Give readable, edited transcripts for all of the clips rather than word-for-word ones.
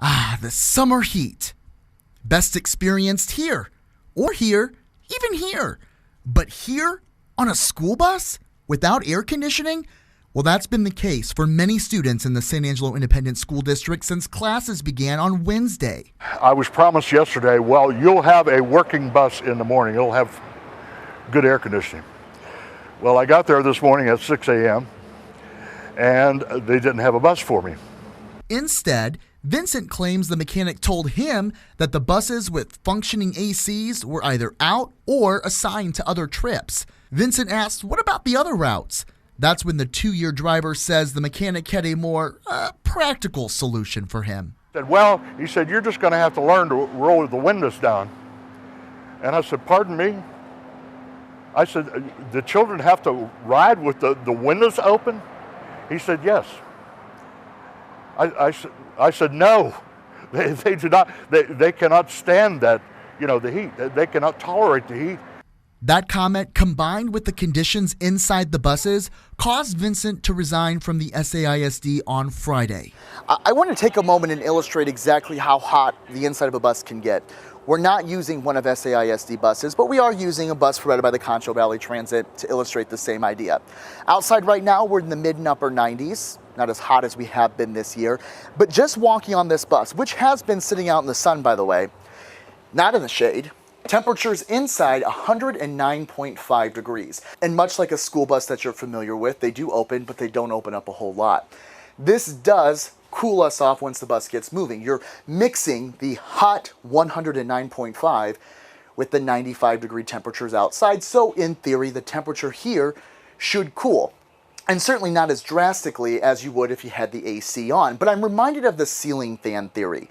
The summer heat. Best experienced here, or here, even here. But here, on a school bus, without air conditioning? Well, that's been the case for many students in the San Angelo Independent School District since classes began on Wednesday. I was promised yesterday, well, you'll have a working bus in the morning. It'll have good air conditioning. Well, I got there this morning at 6 a.m. and they didn't have a bus for me. Instead, Vincent claims the mechanic told him that the buses with functioning ACs were either out or assigned to other trips. Vincent asked, what about the other routes? That's when the 2-year driver says the mechanic had a more practical solution for him. He said, you're just going to have to learn to roll the windows down. And I said, pardon me? I said, the children have to ride with the windows open? He said, yes. I said, no, they do not. They cannot stand that, the heat. They cannot tolerate the heat. That comment, combined with the conditions inside the buses, caused Vincent to resign from the SAISD on Friday. I want to take a moment and illustrate exactly how hot the inside of a bus can get. We're not using one of SAISD buses, but we are using a bus provided by the Concho Valley Transit to illustrate the same idea. Outside right now, we're in the mid and upper 90s. Not as hot as we have been this year, but just walking on this bus, which has been sitting out in the sun, by the way, not in the shade. Temperatures inside 109.5 degrees. And much like a school bus that you're familiar with, they do open, but they don't open up a whole lot. This does cool us off once the bus gets moving. You're mixing the hot 109.5 with the 95 degree temperatures outside. So in theory, the temperature here should cool. And certainly not as drastically as you would if you had the AC on. But I'm reminded of the ceiling fan theory.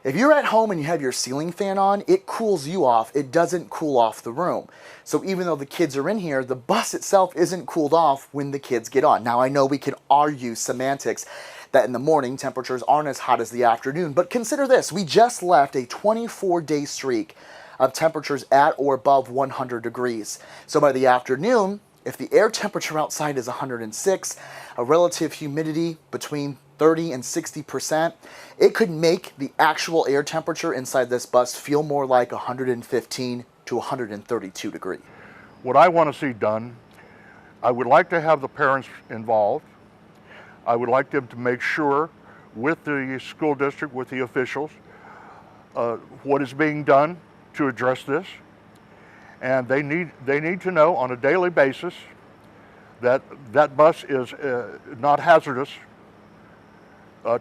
If you're at home and you have your ceiling fan on, it cools you off. It doesn't cool off the room. So even though the kids are in here, the bus itself isn't cooled off when the kids get on. Now, I know we can argue semantics that in the morning temperatures aren't as hot as the afternoon, but consider this. We just left a 24-day streak of temperatures at or above 100 degrees. So by the afternoon, if the air temperature outside is 106, a relative humidity between 30 and 60%, it could make the actual air temperature inside this bus feel more like 115 to 132 degrees. What I want to see done, I would like to have the parents involved. I would like them to make sure with the school district, with the officials, what is being done to address this. And they need to know on a daily basis that that bus is not hazardous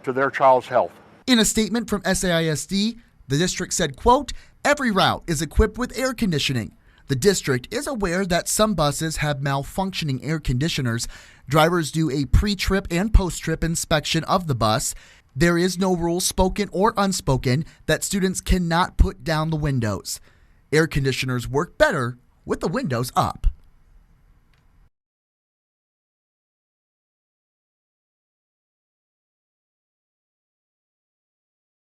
to their child's health. In a statement from SAISD, the district said, quote, every route is equipped with air conditioning. The district is aware that some buses have malfunctioning air conditioners. Drivers do a pre-trip and post-trip inspection of the bus. There is no rule, spoken or unspoken, that students cannot put down the windows. Air conditioners work better with the windows up.